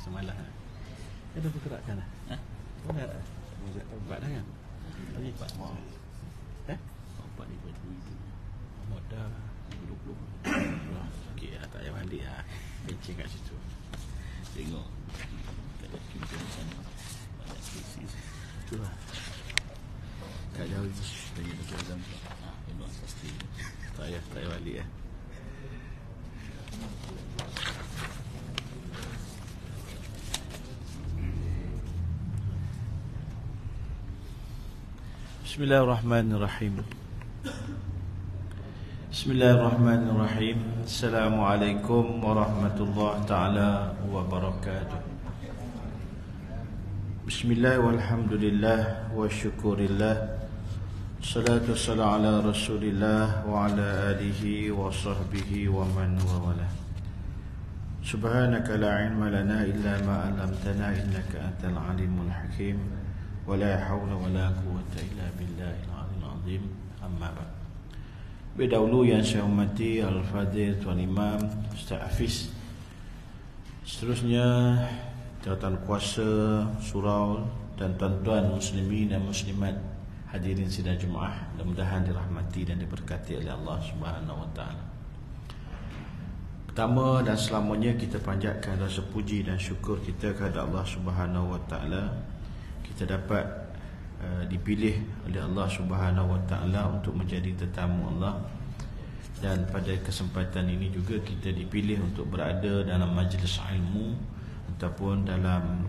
semalam. Ada bergerakkan lah. Mana? Empat dah kan? Lagi empat. Empat ni baju itu. Modal 20. Okey lah, tak payah balik lah. Kencing kat situ. Tengok. Tak ada kita di sana. Banyak kursi. Itulah. Tak jauh lagi. Tanya dekat Azam. Penuh pasti. Tak payah balik lah. Bismillahirrahmanirrahim. Bismillahirrahmanirrahim. Assalamualaikum warahmatullahi taala wabarakatuh. Bismillah walhamdulillah wa syukurillah. Salatu wassalamu ala Rasulillah wa ala alihi wa sahbihi wa man wala. Subhanaka la ilma lana illa ma 'allamtana innaka antal alimul hakim. Wala hawla wala quwwata illa billahil aliyyil azim. Amma ba'd. Berdahulu yang saya hormati Al-Fadhil Tuan Imam Ustaz Hafiz, seterusnya jawatan kuasa surau dan tuan-tuan muslimin dan muslimat hadirin sidang Jumaah, mudah-mudahan dirahmati dan diberkati oleh Allah Subhanahu wa taala. Pertama dan selamanya kita panjatkan rasa puji dan syukur kita kepada Allah Subhanahu wa taala. Kita dapat dipilih oleh Allah Subhanahu wa taala untuk menjadi tetamu Allah, dan pada kesempatan ini juga kita dipilih untuk berada dalam majlis ilmu ataupun dalam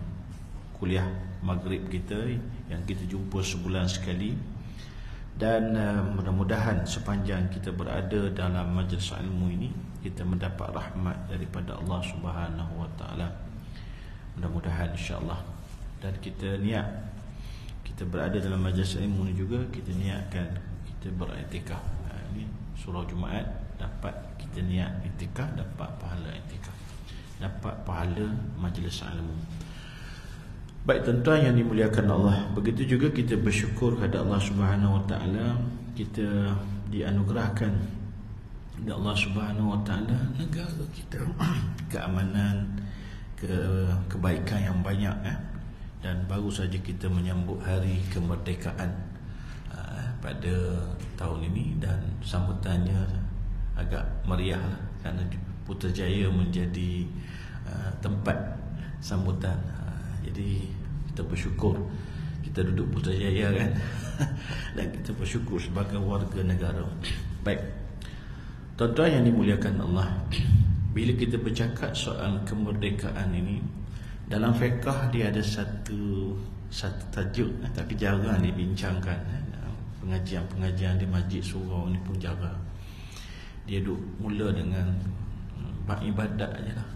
kuliah maghrib kita yang kita jumpa sebulan sekali. Dan mudah-mudahan sepanjang kita berada dalam majlis ilmu ini kita mendapat rahmat daripada Allah Subhanahu wa taala. Mudah-mudahan insya-Allah. Dan kita niat kita berada dalam majlis ilmu ni juga kita niatkan kita beriktikaf. Ini surau Jumaat dapat kita niat iktikaf, dapat pahala iktikaf, dapat pahala majlis ilmu. Baik tuan-tuan yang dimuliakan Allah, begitu juga kita bersyukur kepada Allah Subhanahu wa taala, kita dianugerahkan oleh Allah Subhanahu wa taala negara kita keamanan, kebaikan yang banyak dan baru saja kita menyambut hari kemerdekaan pada tahun ini, dan sambutannya agak meriah lah, kerana Putrajaya menjadi tempat sambutan. Jadi kita bersyukur kita duduk Putrajaya kan dan kita bersyukur sebagai warga negara. Baik tuan-tuan yang dimuliakan Allah, bila kita bercakap soal kemerdekaan ini, dalam fiqh dia ada satu tajuk, tapi jarang dibincangkan. Pengajian-pengajian di masjid surau ni pun jarang. Dia duk mula dengan bab ibadat aje lah.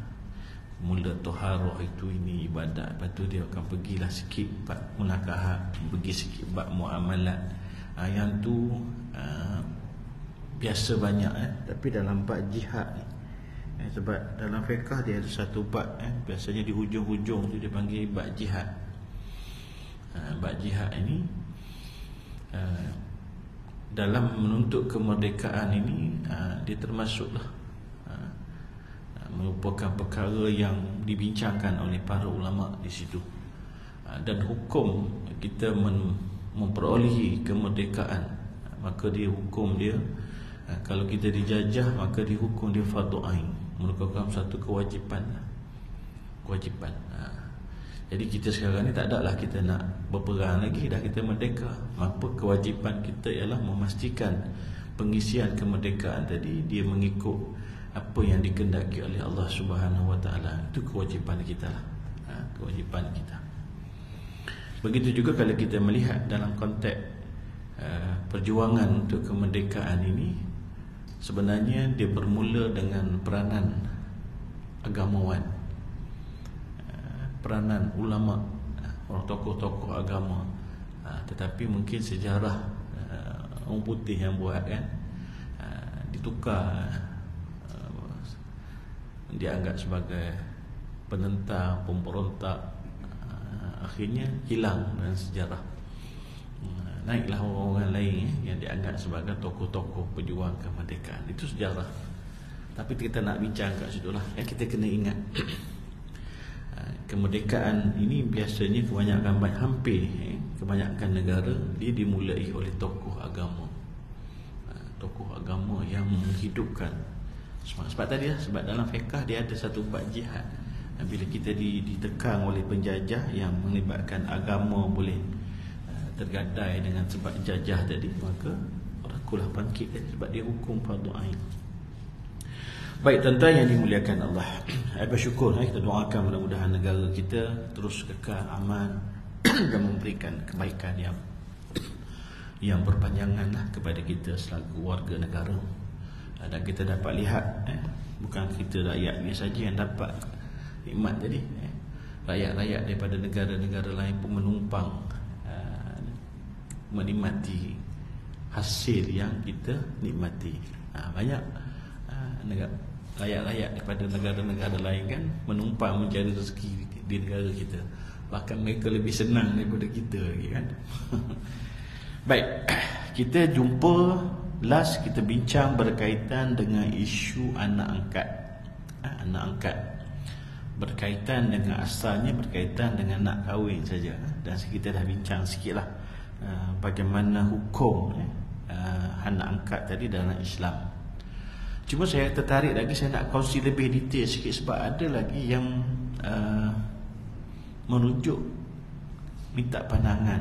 Mula toharah itu ini ibadat, lepas tu dia akan pergilah sikit bab munakahat, pergi sikit bab muamalat. Yang tu biasa banyak tapi dalam bab jihad ni, sebab dalam fiqh dia ada satu bab biasanya di hujung-hujung tu dia panggil bab jihad. Bab jihad ini dalam menuntut kemerdekaan ini dia termasuklah merupakan perkara yang dibincangkan oleh para ulama di situ. Dan hukum kita memperolehi kemerdekaan, maka dia hukum dia kalau kita dijajah maka dihukum dia fardu ain, merupakan satu kewajipan. Jadi kita sekarang ni tak ada lah kita nak berperang lagi, dah kita merdeka. Maka kewajipan kita ialah memastikan pengisian kemerdekaan tadi dia mengikut apa yang dikehendaki oleh Allah Subhanahu wa taala. Itu kewajipan kita lah. Kewajipan kita. Begitu juga kalau kita melihat dalam konteks perjuangan untuk kemerdekaan ini, sebenarnya dia bermula dengan peranan agamawan, peranan ulama, orang tokoh-tokoh agama. Tetapi mungkin sejarah orang putih yang buat kan, ditukar, dianggap sebagai penentang, pemberontak, akhirnya hilang dalam sejarah. Naiklah orang-orang lain yang dianggap sebagai tokoh-tokoh pejuang kemerdekaan. Itu sejarah. Tapi kita nak bincang kat situ lah. Kita kena ingat kemerdekaan ini biasanya kebanyakan negara dia dimulai oleh tokoh agama. Tokoh agama yang menghidupkan. Sebab tadi lah, sebab dalam fiqh dia ada satu bab jihad. Bila kita ditekang oleh penjajah yang melibatkan agama boleh tergadai dengan sebab jajah tadi, maka orang kulah bangkit sebab dia hukum fardu ain. Baik tuan-tuan yang dimuliakan Allah, saya bersyukur kita doakan mudah-mudahan negara kita terus kekal aman dan memberikan kebaikan yang berpanjangan kepada kita selaku warga negara. Dan kita dapat lihat bukan kita rakyat ni saja yang dapat nikmat tadi, rakyat-rakyat daripada negara-negara lain pun menumpang menikmati hasil yang kita nikmati. Banyak rakyat-rakyat daripada negara-negara lain kan menumpang mencari rezeki di negara kita. Bahkan mereka lebih senang daripada kita lagi kan. Baik, kita jumpa last kita bincang berkaitan dengan isu anak angkat. Anak angkat berkaitan dengan asalnya berkaitan dengan nak kahwin saja. Dan kita dah bincang sikitlah bagaimana hukum anak angkat tadi dalam Islam. Cuma saya tertarik lagi, saya nak kongsi lebih detail sikit sebab ada lagi yang menunjuk minta pandangan.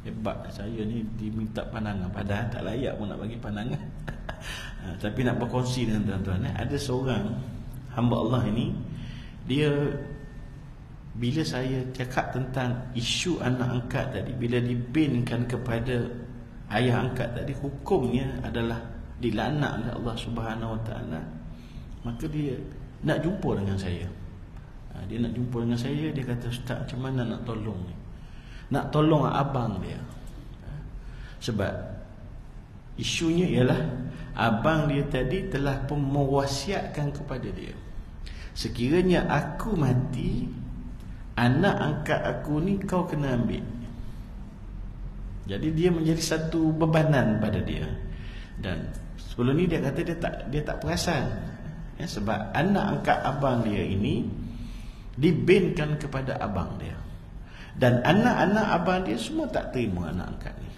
Hebat saya ni diminta pandangan, padahal tak layak pun nak bagi pandangan. Tapi nak berkongsi dengan tuan-tuan. Ada seorang hamba Allah ini, dia bila saya cakap tentang isu anak angkat tadi, bila dibinkan kepada ayah angkat tadi, hukumnya adalah dilaknat oleh Allah Subhanahu Wa Taala, maka dia nak jumpa dengan saya. Dia nak jumpa dengan saya, dia kata, "Ustaz, macam mana nak tolong ni? Nak tolong abang dia." Sebab isunya ialah abang dia tadi telah pun mewasiatkan kepada dia, sekiranya aku mati, anak angkat aku ni kau kena ambil. Jadi dia menjadi satu bebanan pada dia. Dan sebelum ni dia kata dia tak perasan, sebab anak angkat abang dia ini dibinkan kepada abang dia. Dan anak-anak abang dia semua tak terima anak angkat ni.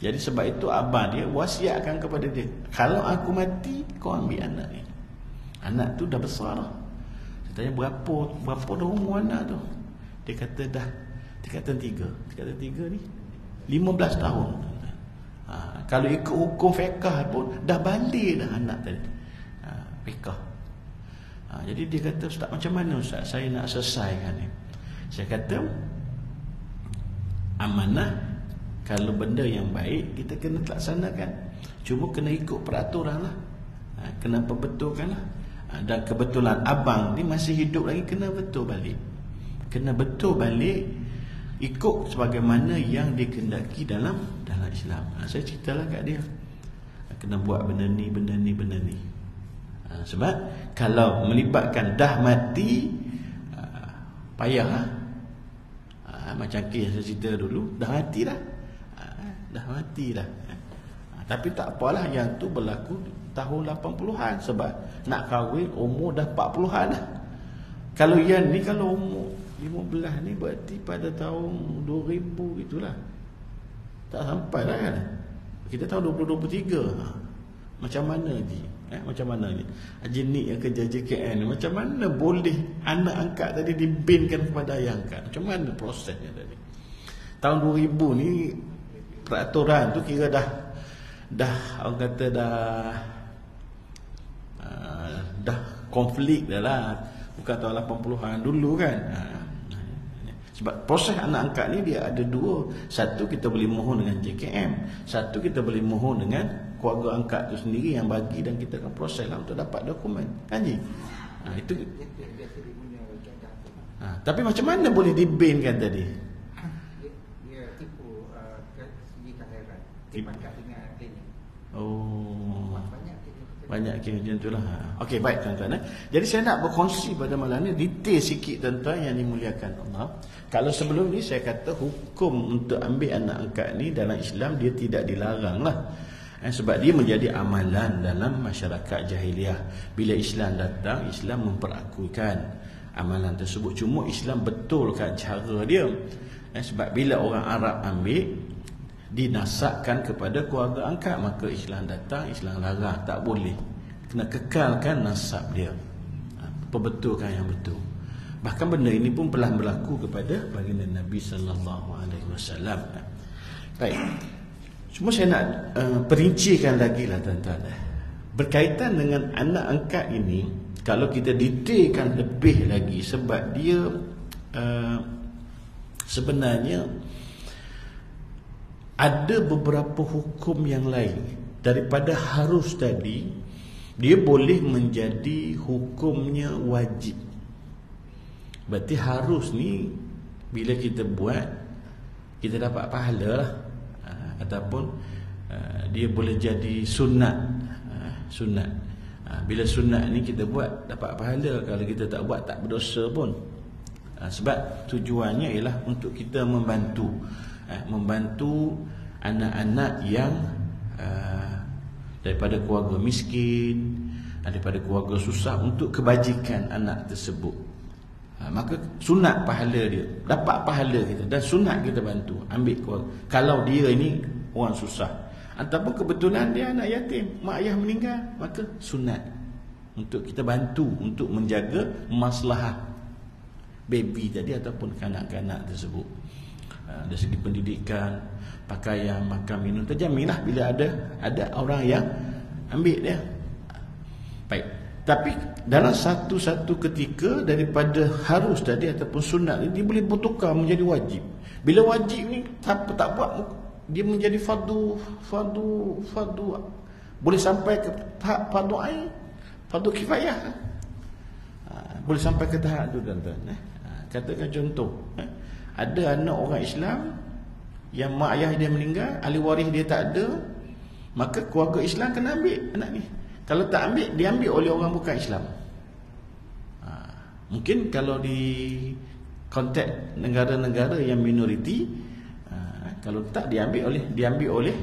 Jadi sebab itu abang dia wasiatkan kepada dia, kalau aku mati kau ambil anak ni. Anak tu dah besar dah. Saya tanya berapa dah umur anak tu? Dia kata dah tingkatan 3. Tingkatan 3 ni 15 tahun. Kalau ikut hukum fiqh pun dah balik dah anak tadi. Fiqh. Jadi dia kata, "Ustaz, macam mana Ustaz saya nak selesaikan ni?" Saya kata, amanah, kalau benda yang baik kita kena laksanakan. Cuma kena ikut peraturan lah, kena perbetulkan lah. Dan kebetulan abang ni masih hidup lagi, kena betul balik. Kena betul balik ikut sebagaimana yang dikehendaki dalam Islam. Saya ceritalah kat dia, kena buat benda ni. Sebab kalau melibatkan dah mati, payah lah. Macam kes saya cerita dulu, dah mati dah. Tapi tak apalah, yang tu berlaku tahun 80-an. Sebab nak kahwin umur dah 40-an dah. Kalau yang ni, kalau umur 15 ni, berarti pada tahun 2000 itulah. Tak sampai lah kan. Kita tahun 2023. Macam mana ni? Macam mana ni? Haji Nik yang kerja JKN ni, macam mana boleh anak angkat tadi dibinkan kepada ayah angkat? Macam mana prosesnya tadi? Tahun 2000 ni peraturan tu kira dah orang kata dah konflik dah lah. Bukan tahun 80-an dulu kan. Sebab proses anak angkat ni dia ada dua. Satu, kita boleh mohon dengan JKM. Satu, kita boleh mohon dengan keluarga angkat tu sendiri yang bagi, dan kita akan proses lah untuk dapat dokumen. Kan Ji? Itu. Tapi macam mana boleh dibinkan tadi? Dia tipu segi kelahiran. Dipakat dengan klinik. Banyak kira macam itulah. Okey, baik tuan-tuan. Jadi saya nak berkongsi pada malam ni detail sikit tuan-tuan yang dimuliakan Allah. Kalau sebelum ni saya kata hukum untuk ambil anak angkat ni dalam Islam dia tidak dilarang lah. Sebab dia menjadi amalan dalam masyarakat jahiliah. Bila Islam datang, Islam memperakuikan amalan tersebut. Cuma Islam betulkan cara dia. Sebab bila orang Arab ambil, dinasabkan kepada keluarga angkat, maka Islam datang, Islam larang, tak boleh. Kena kekalkan nasab dia. Perbetulkan yang betul. Bahkan benda ini pun pernah berlaku kepada baginda Nabi sallallahu alaihi wasallam. Baik. Cuma saya nak perincikan lagi lah tuan-tuan. Berkaitan dengan anak angkat ini, kalau kita detailkan lebih lagi, sebab dia sebenarnya ada beberapa hukum yang lain daripada harus tadi. Dia boleh menjadi hukumnya wajib. Berarti harus ni bila kita buat, kita dapat pahala lah. Ataupun dia boleh jadi sunat. Sunat. Bila sunat ni kita buat, dapat pahala. Kalau kita tak buat, tak berdosa pun. Sebab tujuannya ialah untuk kita membantu. Membantu anak-anak yang daripada keluarga miskin, daripada keluarga susah, untuk kebajikan anak tersebut. Maka sunat pahala dia, dapat pahala kita, dan sunat kita bantu ambil keluarga. Kalau dia ini orang susah, ataupun kebetulan dia anak yatim, mak ayah meninggal, maka sunat untuk kita bantu untuk menjaga maslahah baby tadi ataupun kanak-kanak tersebut. Dari segi pendidikan, pakaian, makan, minum, terjaminlah bila ada orang yang ambil dia. Baik. Tapi dalam satu-satu ketika daripada harus tadi ataupun sunat ni, dia boleh bertukar menjadi wajib. Bila wajib ni tak buat, dia menjadi fardu, boleh sampai ke tahap fardu ain, fardu kifayah. Boleh sampai ke tahap tu tuan-tuan. Katakan contoh, ada anak orang Islam yang mak ayah dia meninggal, ahli waris dia tak ada, maka keluarga Islam kena ambil anak ni. Kalau tak ambil, diambil oleh orang bukan Islam. Mungkin kalau di konteks negara-negara yang minoriti, kalau tak diambil oleh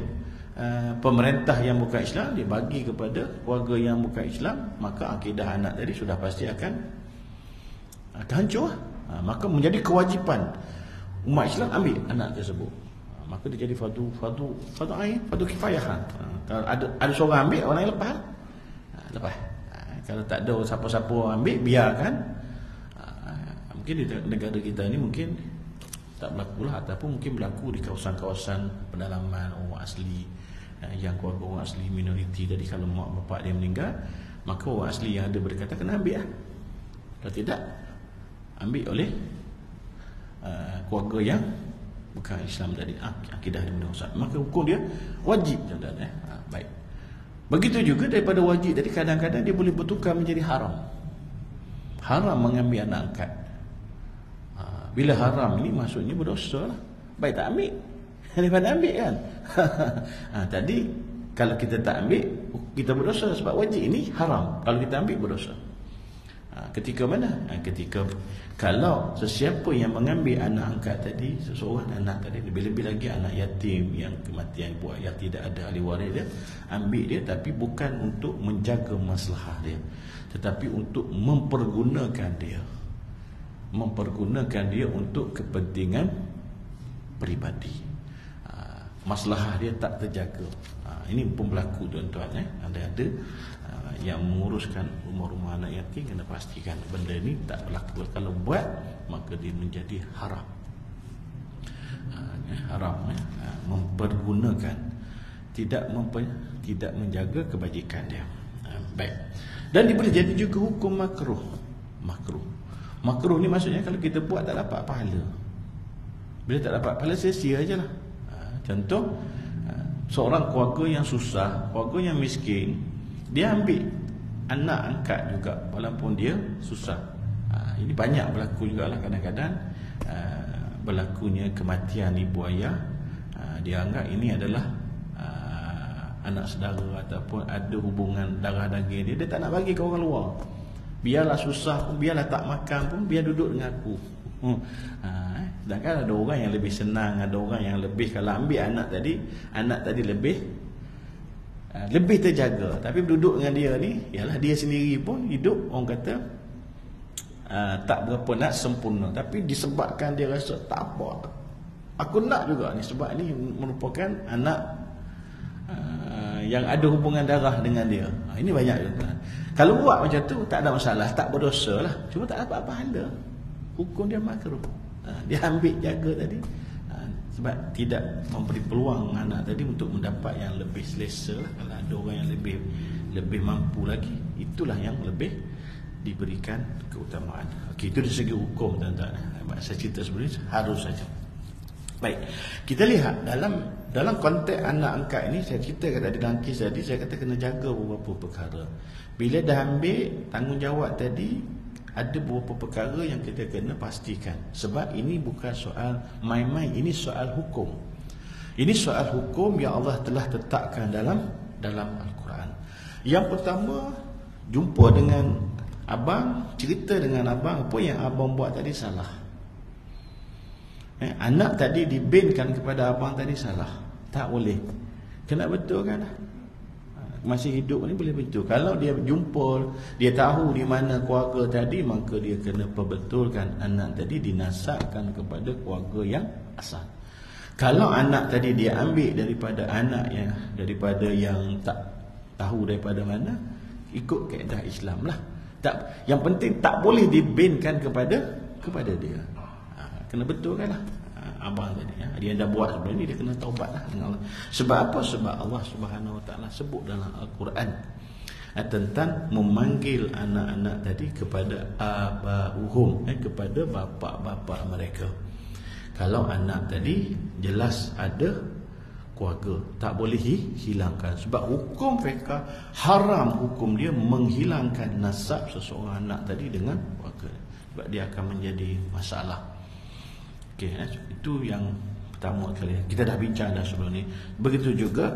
pemerintah yang bukan Islam, dia bagi kepada keluarga yang bukan Islam, maka akidah anak tadi sudah pasti akan hancur. Maka menjadi kewajipan umat Islam ambil anak tersebut. Maka dia jadi fardu ain, fardu kifayah. Kalau ada seorang ambil, orang lain lepas. Kalau tak ada siapa-siapa ambil, biarkan. Mungkin di negara kita ni mungkin tak berlaku lah, ataupun mungkin berlaku di kawasan-kawasan pedalaman orang asli, yang keluarga orang asli minoriti. Jadi kalau mak bapak dia meninggal, maka orang asli yang ada berdekatan kena ambil lah. Kalau tidak, ambil oleh keluarga yang bukan Islam tadi, akidah dia merosak, maka hukum dia wajib, tuan-tuan. Baik. Begitu juga daripada wajib tadi, kadang-kadang dia boleh bertukar menjadi haram. Haram mengambil anak angkat. Bila haram ni maksudnya berdosa lah. Baik tak ambil daripada ambil kan. Tadi kalau kita tak ambil, kita berdosa sebab wajib ini haram. Kalau kita ambil, berdosa. Ketika mana? Ketika kalau sesiapa yang mengambil anak angkat tadi, seseorang anak tadi, lebih-lebih lagi anak yatim yang kematian ibu ayah, tidak ada ahli waris dia, ambil dia, tapi bukan untuk menjaga maslahah dia, tetapi untuk mempergunakan dia untuk kepentingan peribadi. Maslahah dia tak terjaga. Ini pun berlaku, tuan-tuan. Ada yang menguruskan rumah-rumah anak yatim, kena pastikan benda ni tak berlaku. Kalau buat, maka dia menjadi haram. Mempergunakan, tidak menjaga kebajikan dia. Baik. Dan dia boleh jadi juga hukum makruh. Makruh ni maksudnya kalau kita buat tak dapat pahala. Bila tak dapat pahala, sia-sia je lah. Contoh, seorang keluarga yang susah, keluarga yang miskin, dia ambil anak angkat juga walaupun dia susah. Ini banyak berlaku jugalah. Kadang-kadang berlakunya kematian ibu ayah, dia anggap ini adalah anak saudara ataupun ada hubungan darah daging dia. Dia tak nak bagi ke orang luar. Biarlah susah pun, biarlah tak makan pun, biar duduk dengan aku. Sedangkan ada orang yang lebih senang, ada orang yang lebih, kalau ambil anak tadi lebih terjaga. Tapi duduk dengan dia ni, ialah dia sendiri pun hidup, orang kata tak berapa nak sempurna, tapi disebabkan dia rasa tak apa, aku nak juga ni sebab ni merupakan anak yang ada hubungan darah dengan dia. Ini banyak juga. Kalau buat macam tu tak ada masalah, tak berdosa lah, cuma tak dapat pahala, hukum dia makruh. Dia ambil jaga tadi sebab tidak memberi peluang anak tadi untuk mendapat yang lebih selesa lah. Kalau ada orang yang lebih mampu lagi, itulah yang lebih diberikan keutamaan. Okey, itu dari segi hukum, tuan-tuan. Saya cerita sebenarnya harus saja. Baik, kita lihat dalam konteks anak angkat ini, saya ceritakan tadi dalam kes tadi, saya kata kena jaga beberapa perkara. Bila dah ambil tanggungjawab tadi, ada beberapa perkara yang kita kena pastikan. Sebab ini bukan soal main-main, ini soal hukum. Ini soal hukum yang Allah telah tetapkan dalam Al-Quran. Yang pertama, jumpa dengan abang, cerita dengan abang apa yang abang buat tadi salah. Anak tadi dibinkan kepada abang tadi salah, tak boleh, kena betulkan lah. Masih hidup ni boleh betul. Kalau dia jumpa, dia tahu di mana keluarga tadi, maka dia kena perbetulkan anak tadi, dinasabkan kepada keluarga yang asal. Kalau anak tadi dia ambil daripada anak yang tak tahu daripada mana, ikut kaedah Islam lah. Yang penting tak boleh dibinkan kepada dia. Kena betulkan lah abang tadi, dia dah buat sebelum ni, dia kena taubat lah dengan Allah. Sebab apa? Sebab Allah Subhanahu Wa Taala sebut dalam Al-Quran tentang memanggil anak-anak tadi kepada abauhum, kepada bapa-bapa mereka. Kalau anak tadi jelas ada keluarga, tak boleh hilangkan. Sebab hukum fiqh haram, hukum dia menghilangkan nasab seseorang anak tadi dengan keluarga, sebab dia akan menjadi masalah. Okey, itu yang pertama kali. Kita dah bincang dah sebelum ni. Begitu juga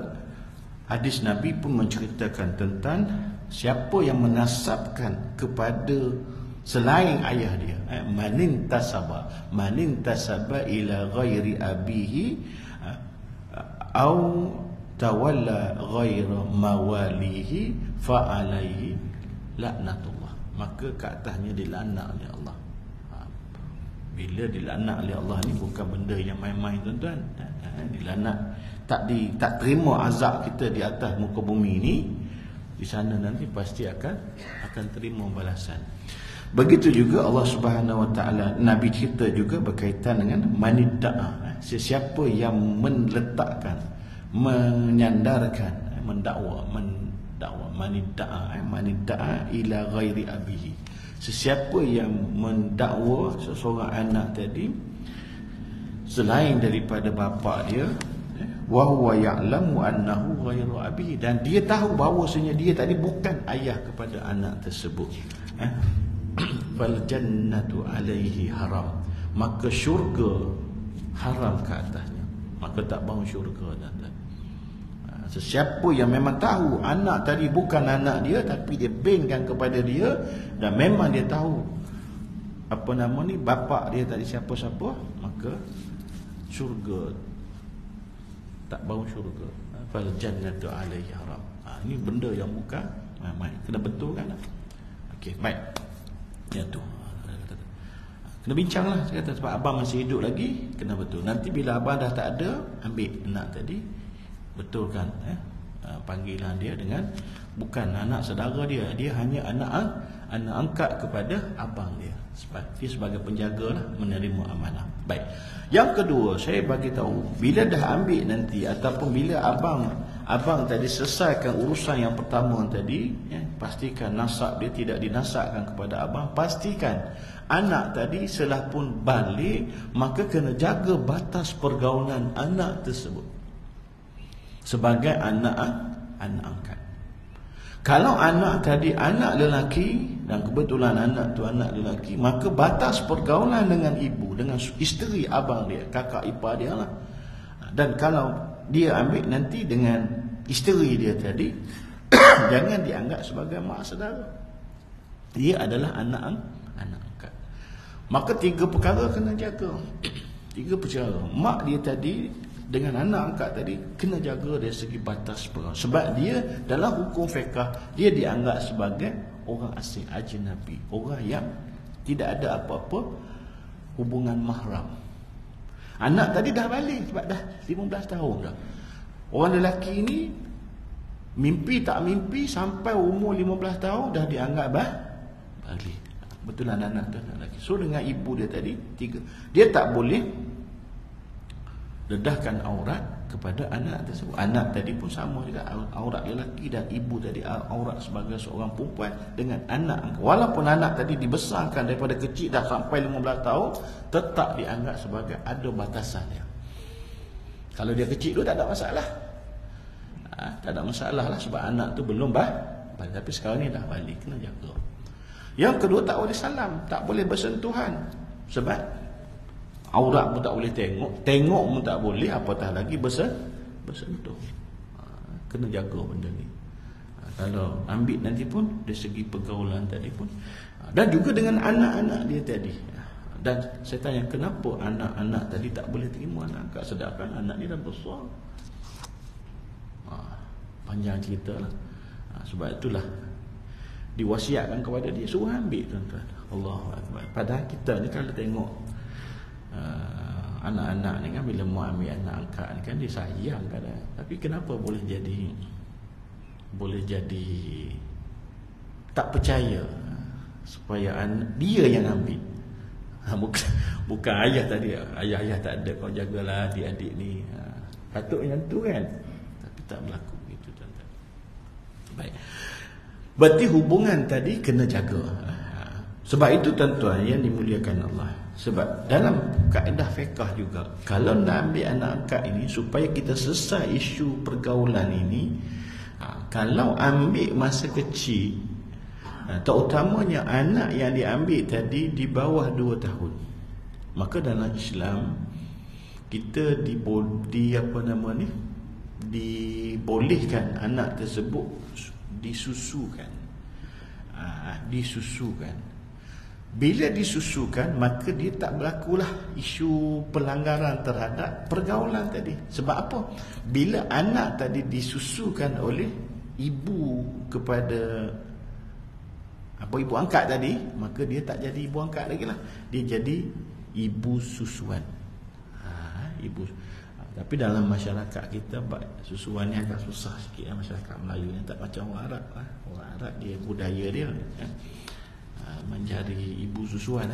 hadis Nabi pun menceritakan tentang siapa yang menasabkan kepada selain ayah dia. Manin tasaba ila ghairi abihi au tawalla ghaira mawalihi fa alaihi laknatullah. Maka ke atasnya dilaknat oleh Allah. Bila dilaknat oleh Allah ni bukan benda yang main-main, tuan-tuan. Dilaknat, tak terima azab kita di atas muka bumi ni, di sana nanti pasti akan terima balasan. Begitu juga Allah Subhanahu Wa Taala, Nabi cerita juga berkaitan dengan manidda'a, sesiapa yang meletakkan, menyandarkan, mendakwa manidda'a ila ghairi abihi, sesiapa yang mendakwa seseorang anak tadi selain daripada bapa dia, wa huwa ya'lamu annahu ghairu abihi, dan dia tahu bahawasanya dia tadi bukan ayah kepada anak tersebut, fal jannatu alaihi haram, maka syurga haram ke atasnya, maka tak mahu syurga. Sesiapa yang memang tahu anak tadi bukan anak dia, tapi dia binkan kepada dia, dan memang dia tahu bapa dia tadi siapa-siapa, maka syurga tak bau syurga. Fal jannatu alaihi haram. Ini benda yang bukan main-main, kena betulkan lah. Okey, baik. Ya tu. Kena bincang lah, saya kata, sebab abang masih hidup lagi, kena betul. Nanti bila abang dah tak ada, ambil anak tadi, betulkan panggilan dia dengan bukan anak saudara dia, dia hanya anak angkat kepada abang dia, sebab dia sebagai penjaga lah, menerima amanah. Baik. Yang kedua, saya bagi tahu, bila dah ambil nanti, ataupun bila abang tadi selesaikan urusan yang pertama tadi, pastikan nasab dia tidak dinasabkan kepada abang. Pastikan anak tadi setelah pun balik, maka kena jaga batas pergaulan anak tersebut sebagai anak angkat. Kalau anak tadi anak lelaki, dan kebetulan anak tu anak lelaki, maka batas pergaulan dengan ibu, dengan isteri abang dia, kakak ipar dia lah. Dan kalau dia ambil nanti dengan isteri dia tadi, jangan dianggap sebagai mak saudara, dia adalah anak angkat. Maka 3 perkara kena jaga. 3 perkara. Mak dia tadi dengan anak angkat tadi kena jaga dari segi batas perang. Sebab dia dalam hukum fiqh, dia dianggap sebagai orang asing, ajnabi, orang yang Tidak ada apa-apa hubungan mahram. Anak tadi dah balik sebab dah 15 tahun dah. Orang lelaki ni mimpi tak mimpi sampai umur 15 tahun dah dianggap balik. Betul anak-anak tu anak lelaki. So dengan ibu dia tadi dia tak boleh dedahkan aurat kepada anak tersebut. Anak tadi pun sama juga, aurat lelaki, dan ibu tadi aurat sebagai seorang perempuan dengan anak. Walaupun anak tadi dibesarkan daripada kecil dah sampai 15 tahun, tetap dianggap sebagai ada batasannya. Kalau dia kecil tu tak ada masalah. Tak ada masalah lah sebab anak tu belum balik. Tapi sekarang ni dah balik, kena jaga. Yang kedua, tak boleh salam, tak boleh bersentuhan. Sebab aurat pun tak boleh tengok pun tak boleh, apatah lagi bersentuh. Kena jaga benda ni. Kalau ambil nanti pun dari segi pergaulan tadi pun, dan juga dengan anak-anak dia tadi. Dan saya tanya, kenapa anak-anak tadi tak boleh terima anak angkat, sedangkan anak ni dah besar? Panjang cerita lah. Sebab itulah diwasiatkan kepada dia, suruh ambil, tuan-tuan. Allahu Akbar. Padahal kita ni kalau tengok anak-anak ni kan, bila mau ambil anak angkat ni kan, dia sayang kadang. Tapi kenapa boleh jadi tak percaya supaya dia yang ambil. Bukan ayah tadi, ayah tak ada, kau jagalah adik-adik ni. Patutnya tu kan, tapi tak berlaku gitu, tuan-tuan. Baik, berarti hubungan tadi kena jaga. Sebab itu tuan-tuan yang dimuliakan Allah, sebab dalam kaedah fiqh juga, kalau nak ambil anak angkat ini supaya kita selesai isu pergaulan ini, kalau ambil masa kecil, terutamanya anak yang diambil tadi di bawah 2 tahun, maka dalam Islam kita dibolehkan anak tersebut disusukan. Bila disusukan, maka dia tak berlakulah isu pelanggaran terhadap pergaulan tadi. Sebab apa? Bila anak tadi disusukan oleh ibu kepada ibu angkat tadi, maka dia tak jadi ibu angkat lagi lah. Dia jadi ibu susuan. Tapi dalam masyarakat kita, susuan ni agak susah sikit, masyarakat Melayu ni tak macam orang Arab. Orang Arab dia budaya dia mencari ibu susuan.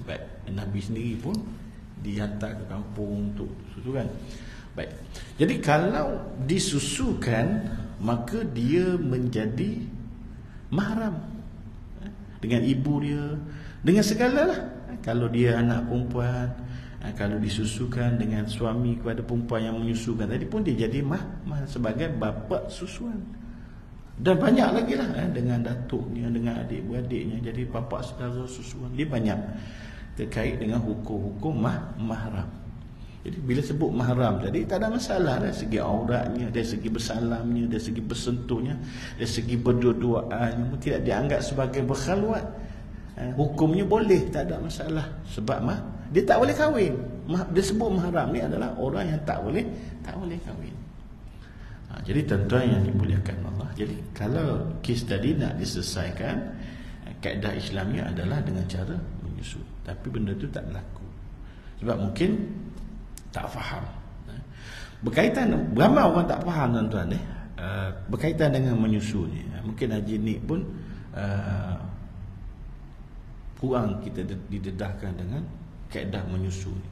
Baik, Nabi sendiri pun dihantar ke kampung untuk susukan. Baik, jadi kalau disusukan, maka dia menjadi mahram dengan ibu dia, dengan segalalah. Kalau dia anak perempuan, kalau disusukan dengan suami kepada perempuan yang menyusukan tadi pun, dia jadi sebagai bapa susuan. Dan banyak lagi lah, dengan datuknya, dengan adik-beradiknya, jadi bapa saudara susuan. Dia banyak terkait dengan hukum-hukum mahram. Jadi bila sebut mahram tadi, tak ada masalah dari segi auratnya, dari segi bersalamnya, dari segi bersentuhnya, dari segi berdua-duaan, tidak dianggap sebagai berkhalwat. Hukumnya boleh, tak ada masalah. Sebab dia tak boleh kahwin. Dia sebut mahram ni adalah orang yang tak boleh kahwin. Jadi tuan-tuan yang dimuliakan Allah, jadi kalau kes tadi nak diselesaikan, kaedah Islamnya adalah dengan cara menyusu. Tapi benda tu tak berlaku sebab mungkin tak faham. Berkaitan, ramai orang tak faham, tuan-tuan, berkaitan dengan menyusu ni. Mungkin Haji Nik pun kurang kita didedahkan dengan kaedah menyusu ni.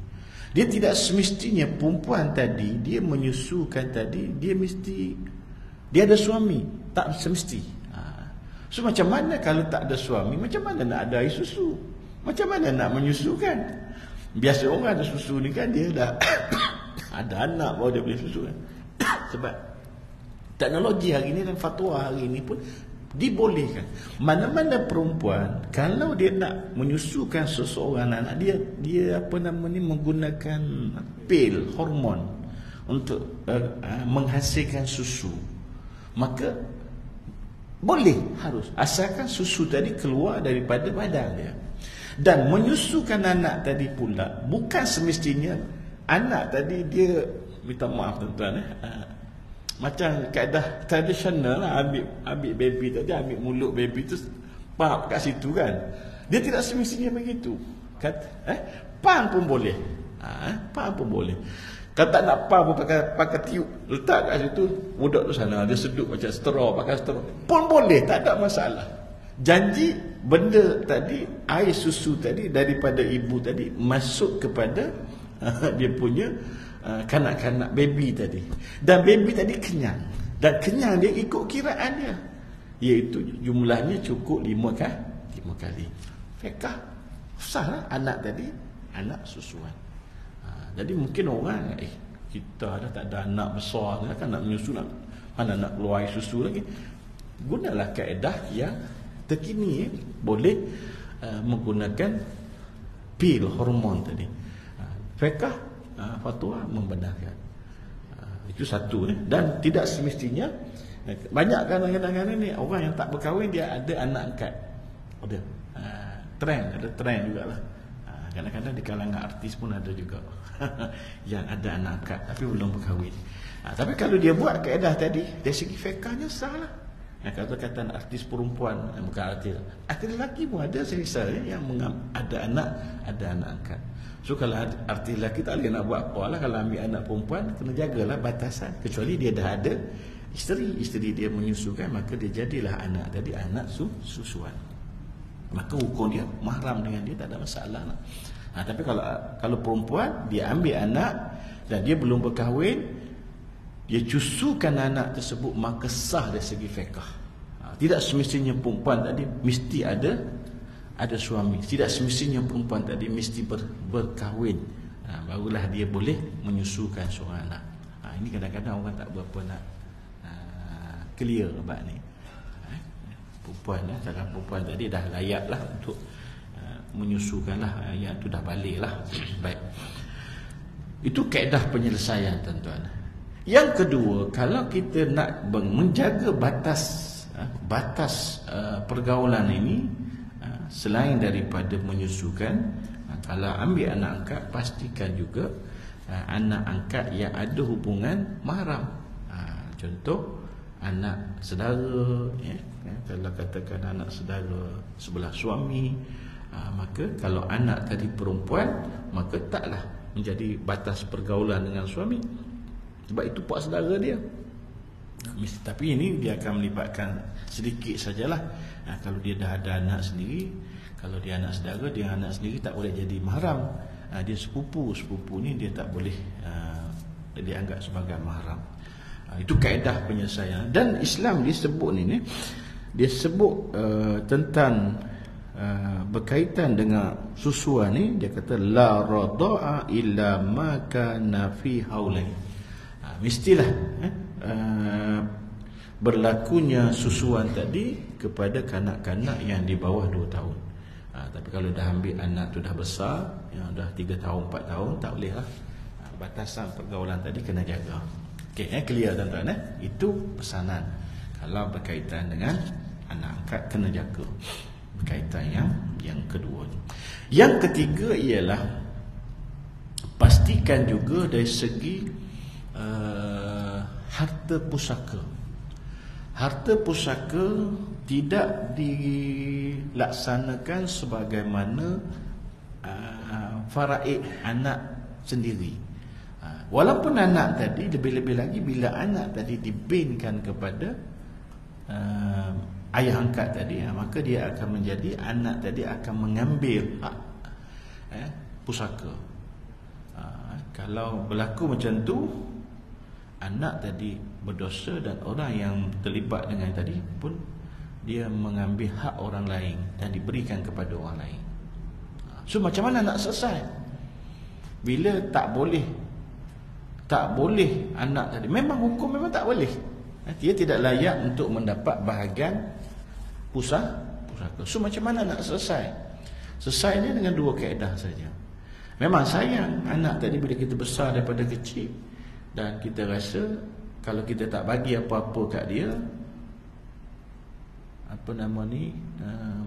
Dia tidak semestinya perempuan tadi, dia menyusukan tadi, dia ada suami. Tak semesti. So macam mana kalau tak ada suami, macam mana nak ada air susu? Macam mana nak menyusukan? Biasa orang ada susu ni kan, dia dah ada anak baru dia boleh susu kan. Sebab teknologi hari ni dan fatwa hari ni pun dibolehkan. Mana-mana perempuan kalau dia nak menyusukan seseorang anak, dia menggunakan pil hormon untuk menghasilkan susu, maka boleh, harus, asalkan susu tadi keluar daripada badan dia. Dan menyusukan anak tadi pula bukan semestinya anak tadi dia, minta maaf tuan-tuan, macam kaedah tradisional lah, ambil baby tadi, ambil mulut baby tu, pap kat situ kan. Dia tidak semestinya begitu. Pang pun boleh. Pang pun boleh. Kalau tak nak pang pun pakai tiup, letak kat situ, budak tu sana dia sedut macam straw, pakai straw pun boleh, tak ada masalah. Janji benda tadi, air susu tadi daripada ibu tadi masuk kepada dia punya kanak-kanak baby tadi. Dan baby tadi kenyang. Dan kenyang dia ikut kiraan dia, iaitu jumlahnya cukup 5 kali. Fiqh sah lah anak tadi, anak susuan. Jadi mungkin orang kita dah tak ada anak besar kan, nak menyusu, mana nak keluar air susu lagi. Gunalah kaedah yang terkini, boleh menggunakan pil hormon tadi. Fiqh fatwa membenarkan. Itu satu. Dan tidak semestinya, banyak kadang-kadang ni orang yang tak berkahwin dia ada anak angkat. Ada trend jugalah. Kadang-kadang di kalangan artis pun ada juga yang ada anak angkat tapi belum berkahwin. Tapi kalau dia buat kaedah tadi, dari segi fiqhnya sah lah. Kalau kata artis perempuan, bukan artis lelaki pun ada selesa yang ada anak angkat. So kalau artis lelaki tak boleh nak buat apa lah. Kalau ambil anak perempuan, kena jagalah batasan. Kecuali dia dah ada isteri dia menyusukan, maka dia jadilah anak tadi anak susuan. Maka hukum dia mahram dengan dia, tak ada masalah lah. Tapi kalau perempuan dia ambil anak dan dia belum berkahwin, dia cusukan anak tersebut, maka sah dari segi fiqh. Tidak semestinya perempuan tadi mesti ada suami. Tidak semestinya perempuan tadi mesti berkahwin. Barulah dia boleh menyusukan seorang anak. Ini kadang-kadang orang tak berapa nak clear bab ni. Perempuan lah, cakap perempuan tadi dah layak lah untuk menyusukan lah, yang tu dah balik lah. Baik, itu kaedah penyelesaian, tuan-tuan. Yang kedua, kalau kita nak menjaga batas pergaulan ini, selain daripada menyusukan, kalau ambil anak angkat, pastikan juga anak angkat yang ada hubungan mahram. Contoh anak saudara, kalau katakan anak saudara sebelah suami, maka kalau anak tadi perempuan, maka taklah menjadi batas pergaulan dengan suami, sebab itu pak saudara dia. Tapi ini dia akan melibatkan sedikit sajalah. Kalau dia dah ada anak sendiri, kalau dia anak saudara, dia anak sendiri tak boleh jadi mahram. Dia sepupu ni dia tak boleh dianggap sebagai mahram. Itu kaedah penyelesaian. Dan Islam disebut ni, dia sebut tentang berkaitan dengan susuan ni, dia kata la radha'a illa ma kana fi haulain. Mestilah berlakunya susuan tadi kepada kanak-kanak yang di bawah 2 tahun. Tapi kalau dah ambil anak tu dah besar, yang dah 3 tahun 4 tahun, tak boleh lah. Batasan pergaulan tadi kena jaga. Okey, clear tuan-tuan. Itu pesanan kalau berkaitan dengan anak angkat, kena jaga. Berkaitan yang kedua. Yang ketiga ialah pastikan juga dari segi harta pusaka. Harta pusaka tidak dilaksanakan sebagaimana faraid anak sendiri. Walaupun anak tadi, lebih-lebih lagi bila anak tadi dibinkan kepada ayah angkat tadi, maka dia akan menjadi, anak tadi akan mengambil hak pusaka. Kalau berlaku macam tu, anak tadi berdosa dan orang yang terlibat dengan tadi pun dia mengambil hak orang lain dan diberikan kepada orang lain. So macam mana nak selesai? Bila tak boleh anak tadi, memang hukum memang tak boleh, dia tidak layak untuk mendapat bahagian pusaka. So macam mana nak selesai? Selesainya dengan 2 kaedah saja. Memang sayang anak tadi bila kita besar daripada kecil, dan kita rasa kalau kita tak bagi apa-apa kat dia,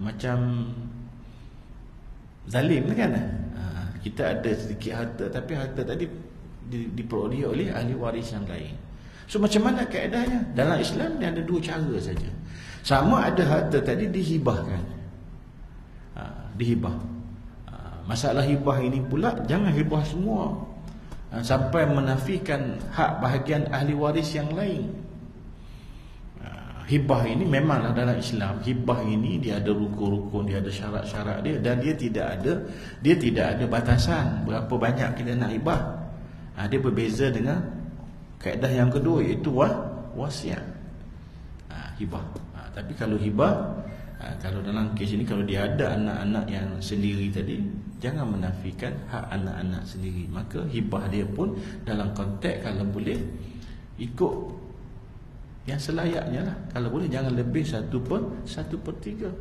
macam zalim kan. Kita ada sedikit harta, tapi harta tadi diperoleh oleh ahli waris yang lain. So macam mana kaedahnya? Dalam Islam dia ada 2 cara saja. Sama ada harta tadi dihibahkan. dihibah. Masalah hibah ini pula, jangan hibah semua sampai menafikan hak bahagian ahli waris yang lain. Hibah ini memanglah dalam Islam, hibah ini dia ada rukun-rukun, dia ada syarat-syarat dia, dan dia tidak ada batasan berapa banyak kita nak hibah. Dia berbeza dengan kaedah yang kedua, iaitu wasiat. Hibah. Tapi kalau hibah, kalau dalam kes ini, kalau dia ada anak-anak yang sendiri tadi, jangan menafikan hak anak-anak sendiri. Maka hibah dia pun dalam konteks kalau boleh ikut yang selayaknya lah. Kalau boleh jangan lebih 1/3.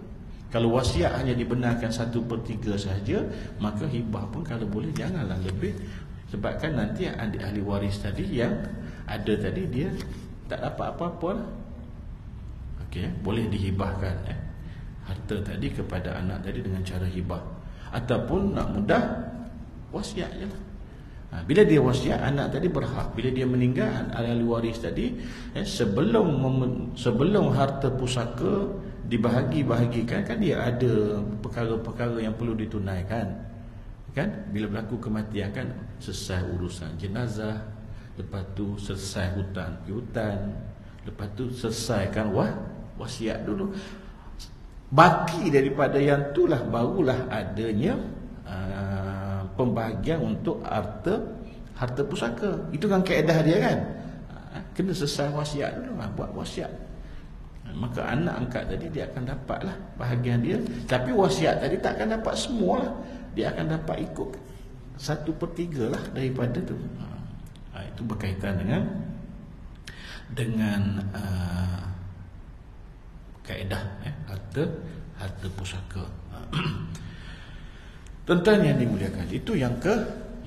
Kalau wasiat hanya dibenarkan 1/3 sahaja, maka hibah pun kalau boleh janganlah lebih. Sebabkan nanti ahli waris tadi yang ada tadi, dia tak dapat apa-apa lah. Okey, boleh dihibahkan harta tadi kepada anak tadi dengan cara hibah. Ataupun nak mudah, wasiat je lah. Bila dia wasiat, anak tadi berhak. Bila dia meninggal, ahli waris tadi, sebelum harta pusaka dibahagi-bahagikan, kan dia ada perkara-perkara yang perlu ditunaikan. Kan? Bila berlaku kematian, kan selesai urusan jenazah, lepas tu selesai hutang piutang, lepas tu selesaikan wasiat dulu. Baki daripada yang itulah barulah adanya pembahagian untuk harta pusaka. Itu kan kaedah dia kan. Kena selesai wasiat dulu, buat wasiat. Maka anak angkat tadi dia akan dapatlah bahagian dia. Tapi wasiat tadi tak akan dapat semualah. Dia akan dapat ikut 1/3 lah daripada tu. Itu berkaitan dengan kaedah harta pusaka. Tuan-tuan yang dimuliakan, itu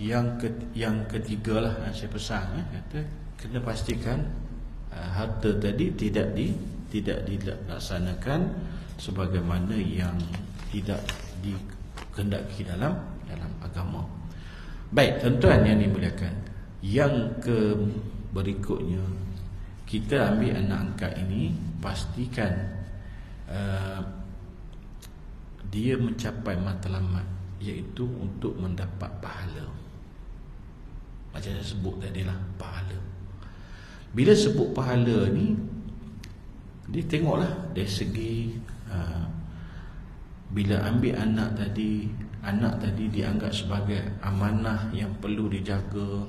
yang ketiga lah saya pesan, kata kena pastikan harta tadi tidak dilaksanakan sebagaimana yang tidak dikehendaki dalam agama. Baik, tuan-tuan yang dimuliakan, yang berikutnya, kita ambil anak angkat ini, pastikan dia mencapai matlamat, iaitu untuk mendapat pahala. Macam saya sebut tadi lah, pahala. Bila sebut pahala ni, dia tengoklah dari segi bila ambil anak tadi dianggap sebagai amanah yang perlu dijaga.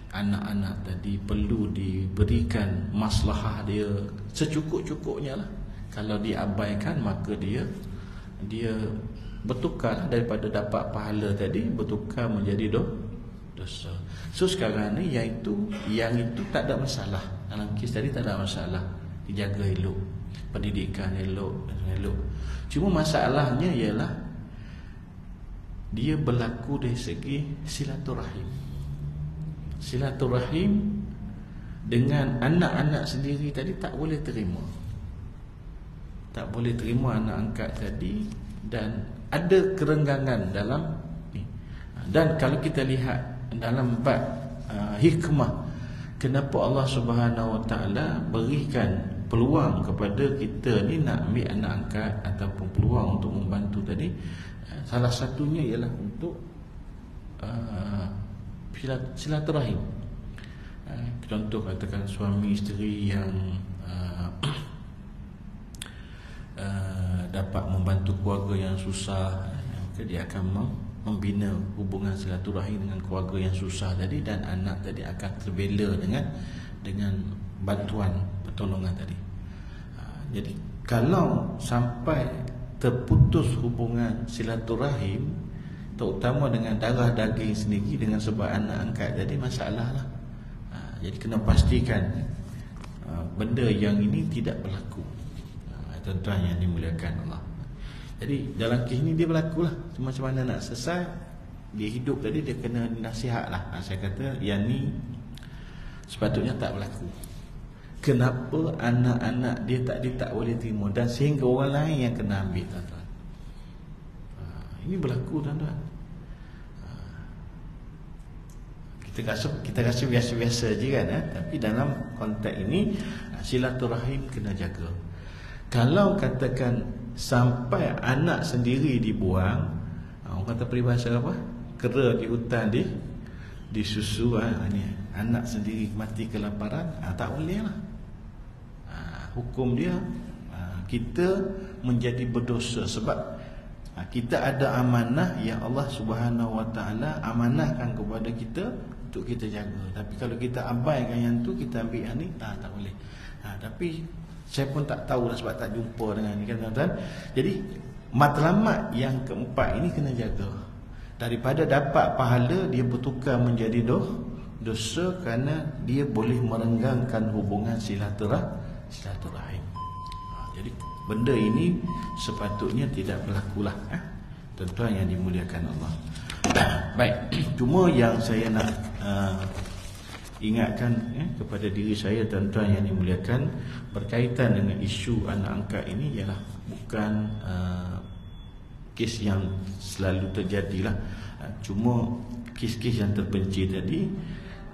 Anak-anak tadi perlu diberikan maslahah dia secukup-cukupnya lah. Kalau diabaikan, maka dia bertukar daripada dapat pahala tadi, bertukar menjadi dosa. So sekarang ni yang itu tak ada masalah. Dalam kes tadi tak ada masalah, dijaga elok, pendidikan elok. Cuma masalahnya ialah dia berlaku dari segi silaturahim dengan anak-anak sendiri tadi tak boleh terima. Tak boleh terima anak angkat tadi, dan ada kerenggangan dalam ni. Dan kalau kita lihat dalam bab hikmah, kenapa Allah Subhanahu Wa Taala berikan peluang kepada kita ni nak ambil anak angkat ataupun peluang untuk membantu tadi, salah satunya ialah untuk silaturahim. Contoh katakan suami isteri yang dapat membantu keluarga yang susah, maka dia akan membina hubungan silaturahim dengan keluarga yang susah tadi, dan anak tadi akan terbela dengan bantuan pertolongan tadi. Jadi kalau sampai terputus hubungan silaturahim, terutama dengan darah daging sendiri, dengan sebab anak angkat tadi, masalah lah. Jadi kena pastikan benda yang ini tidak berlaku. Tuan-tuan yang dimuliakan Allah. Jadi dalam kes ni dia berlaku lah. Macam mana nak selesai, dia hidup tadi, dia kena nasihat lah. Saya kata yang ni sepatutnya tak berlaku. Kenapa anak-anak dia tak boleh terima, dan sehingga orang lain yang kena ambil, tuan-tuan. Ini berlaku, tuan-tuan. Kita rasa biasa-biasa je kan, tapi dalam konteks ini silaturahim kena jaga. Kalau katakan sampai anak sendiri dibuang, Orang kata peribahasa apa? Kera di hutan di susu. Ni anak sendiri mati kelaparan, tak boleh lah. Hukum dia, kita menjadi berdosa sebab kita ada amanah yang Allah Subhanahu Wa Taala amanahkan kepada kita untuk kita jaga. Tapi kalau kita abaikan yang tu, kita ambil yang ni, tak boleh. Tapi saya pun tak tahu lah sebab tak jumpa dengan ni kan tuan-tuan. Jadi matlamat yang keempat ini kena jaga. Daripada dapat pahala, dia bertukar menjadi dosa kerana dia boleh merenggangkan hubungan silaturahim. Jadi benda ini sepatutnya tidak berlakulah, tuan-tuan yang dimuliakan Allah. Baik, cuma yang saya nak ingatkan kepada diri saya, tuan-tuan yang dimuliakan, berkaitan dengan isu anak angkat ini ialah bukan kes yang selalu terjadilah. Cuma kes-kes yang terbenci tadi,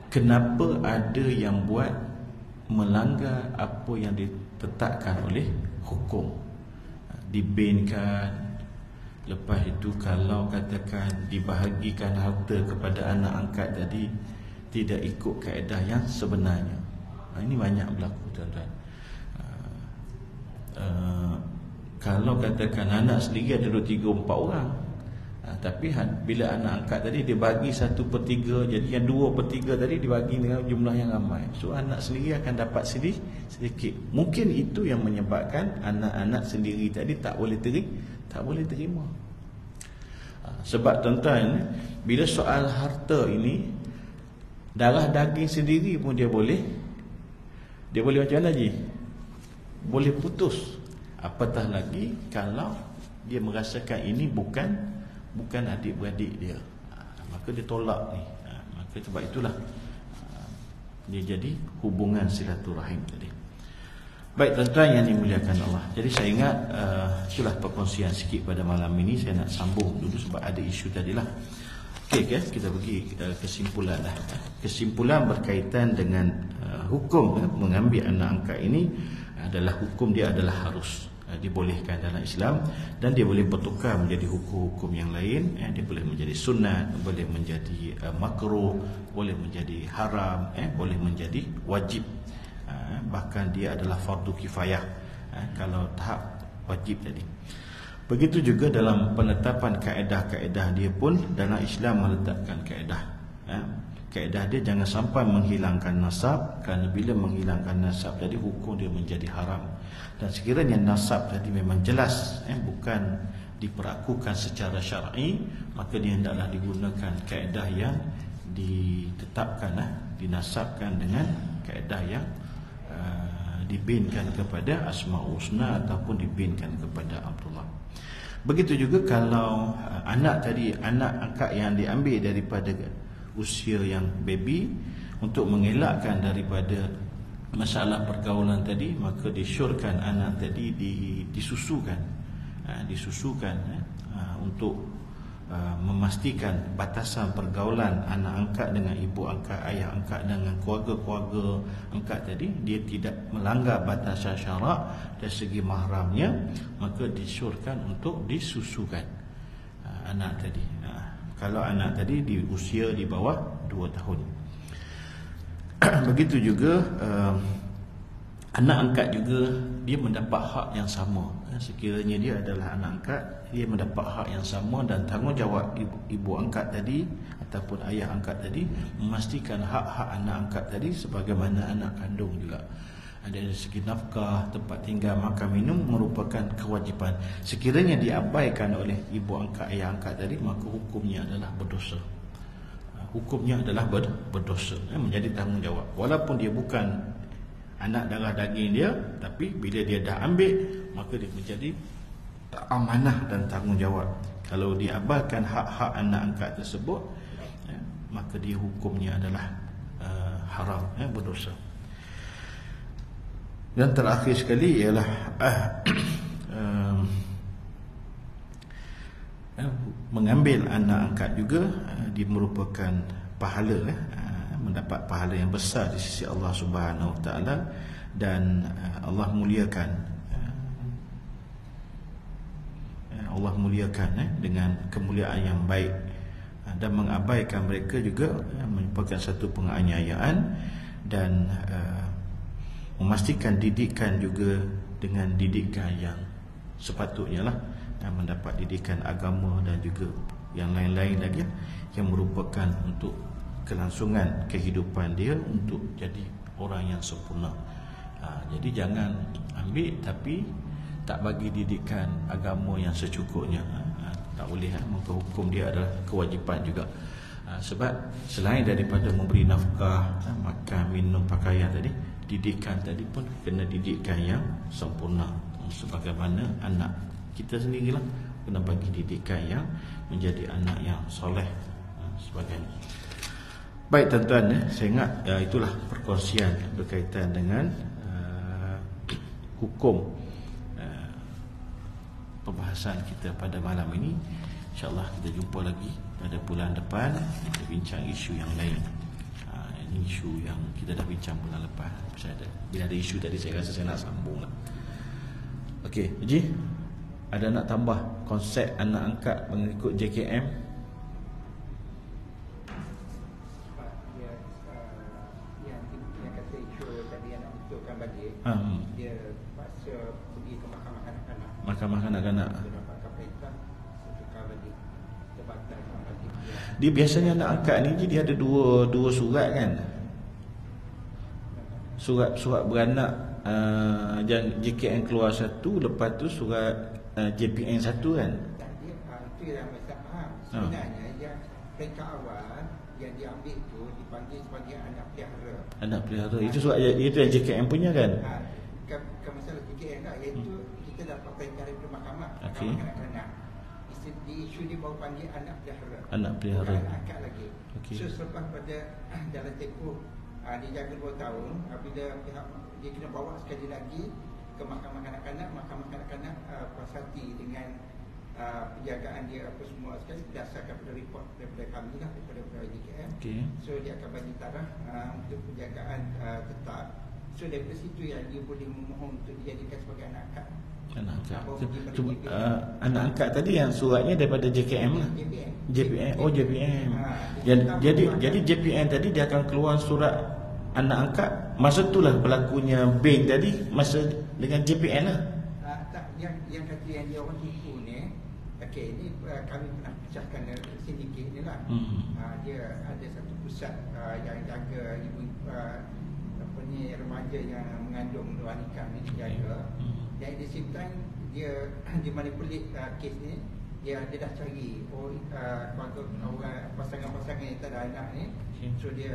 kenapa ada yang buat melanggar apa yang ditetapkan oleh hukum, dibinkan. Lepas itu kalau katakan dibahagikan harta kepada anak angkat tadi tidak ikut kaedah yang sebenarnya. Ini banyak berlaku, tuan-tuan. Kalau katakan anak sendiri ada 2, 3, 4 orang, tapi bila anak angkat tadi dia bagi 1/3, jadi yang 2/3 tadi dibagi dengan jumlah yang ramai. So anak sendiri akan dapat sedikit. Mungkin itu yang menyebabkan anak-anak sendiri tadi tak boleh terima. Sebab tuan-tuan, bila soal harta ini, darah daging sendiri pun dia boleh macam mana Haji? Boleh putus. Apatah lagi kalau dia merasakan ini bukan adik-beradik dia, maka dia tolak ni. Maka sebab itulah dia jadi hubungan silaturahim tadi. Baik, tuan-tuan yang dimuliakan Allah. Jadi saya ingat itulah perkongsian sikit pada malam ini. Saya nak sambung dulu sebab ada isu tadilah. Okey, kita pergi kesimpulan dah. Kesimpulan berkaitan dengan hukum mengambil anak angkat ini adalah hukum dia adalah harus dibolehkan dalam Islam, dan dia boleh bertukar menjadi hukum-hukum yang lain. Dia boleh menjadi sunat, boleh menjadi makruh, boleh menjadi haram, boleh menjadi wajib, bahkan dia adalah fardu kifayah kalau tahap wajib tadi. Begitu juga dalam penetapan kaedah-kaedah dia pun dalam Islam meletakkan kaedah. Kaedah dia jangan sampai menghilangkan nasab, kerana bila menghilangkan nasab tadi hukum dia menjadi haram. Dan sekiranya nasab tadi memang jelas bukan diperakukan secara syar'i, maka dia hendaklah digunakan kaedah yang ditetapkan, dinasabkan dengan kaedah yang dibinkan kepada Asmaul Husna ataupun dibinkan kepada Abdullah. Begitu juga kalau anak angkat yang diambil daripada usia yang baby, untuk mengelakkan daripada masalah pergaulan tadi, maka disyorkan anak tadi disusukan untuk memastikan batasan pergaulan anak angkat dengan ibu angkat, ayah angkat dengan keluarga-keluarga angkat tadi, dia tidak melanggar batasan syarak dari segi mahramnya, maka disyorkan untuk disusukan anak tadi. Kalau anak tadi di usia di bawah 2 tahun. Begitu juga anak angkat juga dia mendapat hak yang sama. Sekiranya dia adalah anak angkat, dia mendapat hak yang sama, dan tanggungjawab ibu angkat tadi ataupun ayah angkat tadi memastikan hak-hak anak angkat tadi sebagaimana anak kandung juga. Dari segi nafkah, tempat tinggal, makan, minum merupakan kewajipan. Sekiranya diabaikan oleh ibu angkat, ayah angkat tadi, maka hukumnya adalah berdosa. Hukumnya adalah berdosa, menjadi tanggungjawab. Walaupun dia bukan anak darah daging dia, tapi bila dia dah ambil, maka dia menjadi amanah dan tanggungjawab. Kalau diabaikan hak-hak anak angkat tersebut, maka dia hukumnya adalah haram, berdosa. Dan terakhir sekali ialah mengambil anak angkat juga dia merupakan pahala, mendapat pahala yang besar di sisi Allah Subhanahu Wa Taala, dan Allah muliakan Allah muliakan dengan kemuliaan yang baik, dan mengabaikan mereka juga merupakan satu penganiayaan, dan memastikan didikan juga dengan didikan yang sepatutnya lah, mendapat didikan agama dan juga yang lain-lain lagi yang merupakan untuk kelangsungan kehidupan dia untuk jadi orang yang sempurna. Jadi jangan ambil tapi tak bagi didikan agama yang secukupnya. Tak boleh, maka hukum dia adalah kewajipan juga. Sebab selain daripada memberi nafkah, makan, minum, pakaian tadi, didikan tadi pun kena didikan yang sempurna. Sebagaimana anak kita sendirilah kena bagi didikan yang menjadi anak yang soleh sebagainya. Baik tuan-tuan, saya ingat itulah perkongsian berkaitan dengan hukum pembahasan kita pada malam ini. InsyaAllah kita jumpa lagi pada bulan depan, kita bincang isu yang lain. Ini isu yang kita dah bincang bulan lepas. Bila ada isu tadi saya rasa saya nak sambung lah. Okey, Haji, ada nak tambah konsep anak angkat mengikut JKM? Yang kata isu tadi yang nak betulkan balik, dia paksa pergi ke mahkamah kanak-kanak. Mahkamah kanak-kanak. Dia biasanya anak angkat ni dia ada dua surat kan. Surat beranak JKN keluar satu, lepas tu surat JPN satu kan. Itu yang saya faham. Sebenarnya yang mereka awal yang diambil tu dipanggil sebagai anak pelihara. Anak pelihara. Itu surat itu yang JKN punya kan. Bukan masalah JKN lah, iaitu kita dapat perintah dari mahkamah. Okey. Kanak-kanak di isu dia baru panggil anak pelihara. Anak pelihara. Bukan angkat lagi. Okey. So selepas pada dalam tempoh dijaga 2 tahun, bila pihak dia kena bawa sekali lagi ke mahkamah kanak-kanak, mahkamah kanak-kanak puasati dengan penjagaan dia apa semua sekali berdasarkan pada report daripada kami lah, daripada JKM. Okey. So dia akan bagi taraf untuk penjagaan tetap. So daripada situ yang dia boleh memohon untuk dijadikan sebagai anak angkat. Anak angkat. Anak angkat tadi yang suratnya daripada JKM lah. JPN. Oh JPN. Jadi JPN tadi dia akan keluar surat anak angkat. Masa itulah berlakunya bank tadi masa dengan JPN lah. Tak, yang kata yang dia orang tipu ni. Okey, ni kami pernah pecahkan sindiket ni lah. Dia ada satu pusat yang jaga ibu apa ni remaja yang mengandung luar nikah ni dijaga. Dan di same time dia dimanipulate kes ni. Dia dah cari orang pasangan-pasangan yang tak ada anak ni. So dia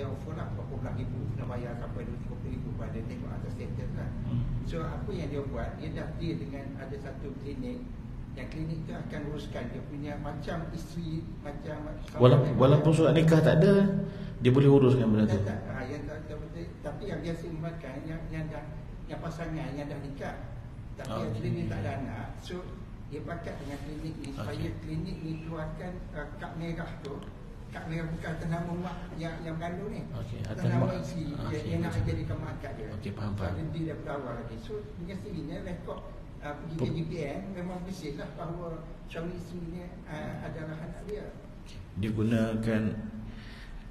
offer lah berapa belah ribu, kena bayar sampai 20-30 ribu pada tengok atas status kan. So apa yang dia buat, dia dah deal dengan ada satu klinik. Yang klinik tu akan uruskan dia punya macam isteri, macam walaupun surat nikah tak ada, dia boleh uruskan benda tu. Tapi yang biasa membuatkan yang pasangan yang dah nikah tapi yang klinik tak ada anak. So dia pakat dengan klinik ni supaya klinik ni keluarkan kad merah tu. Kad merah bukan atas nama mak yang mengandung ni. Atas nama isteri yang nak jadikan mak angkat dia. Faham. Ada deal daripada awal lagi. So dengan sendirinya rekod pergi ke JPN memang bersih lah bahawa suami isteri ni adalah anak dia. Dia gunakan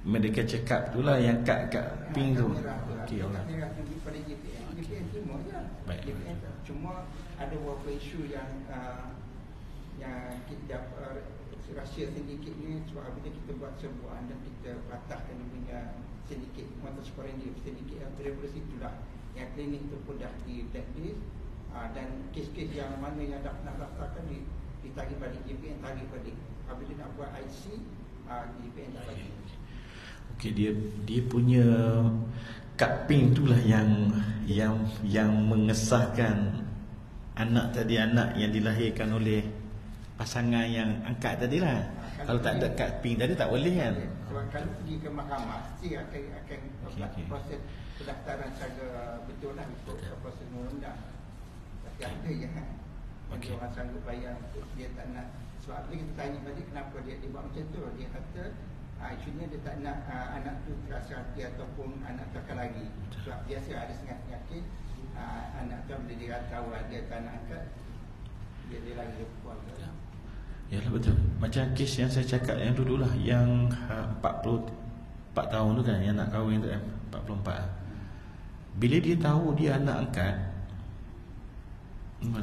medical check up tu lah yang kad pink tu. Okey, Allah. Kad merah tu daripada JPN. JPN terima je. JPN cuma ada beberapa isu yang kita rahsia sindiket ni. Sebab apabila kita buat sebuah dan kita patahkan dia punya sindiket mata sekolah ni, sindiket yang daripada situlah yang klinik tu pun dah di blacklist. Dan kes-kes yang mana yang dah pernah daftarkan ditarik balik JPN, tarik balik. Apabila nak buat IC JPN tak balik. Okey, dia punya kad pink itulah yang mengesahkan anak tadi, anak yang dilahirkan oleh pasangan yang angkat tadilah. Kalau tak ada kad pink tadi tak boleh kan. Sebab kalau pergi ke mahkamah mesti akan proses pendaftaran secara betul lah ikut proses undang-undang. Tapi ada yang orang sanggup bayar dia tak nak. Sebab bila kita tanya balik kenapa dia buat macam tu, dia kata isunya dia tak nak anak tu terasa hati ataupun anak tu akan lagi. Sebab biasa ada setengah penyakit anak tu bila dia tahu dia tak nak angkat, Dia lagi keluarga. Ya lah, betul. Macam kes yang saya cakap yang dulu lah, yang 44 tahun tu kan, yang nak kahwin tu 44. Bila dia tahu dia anak angkat,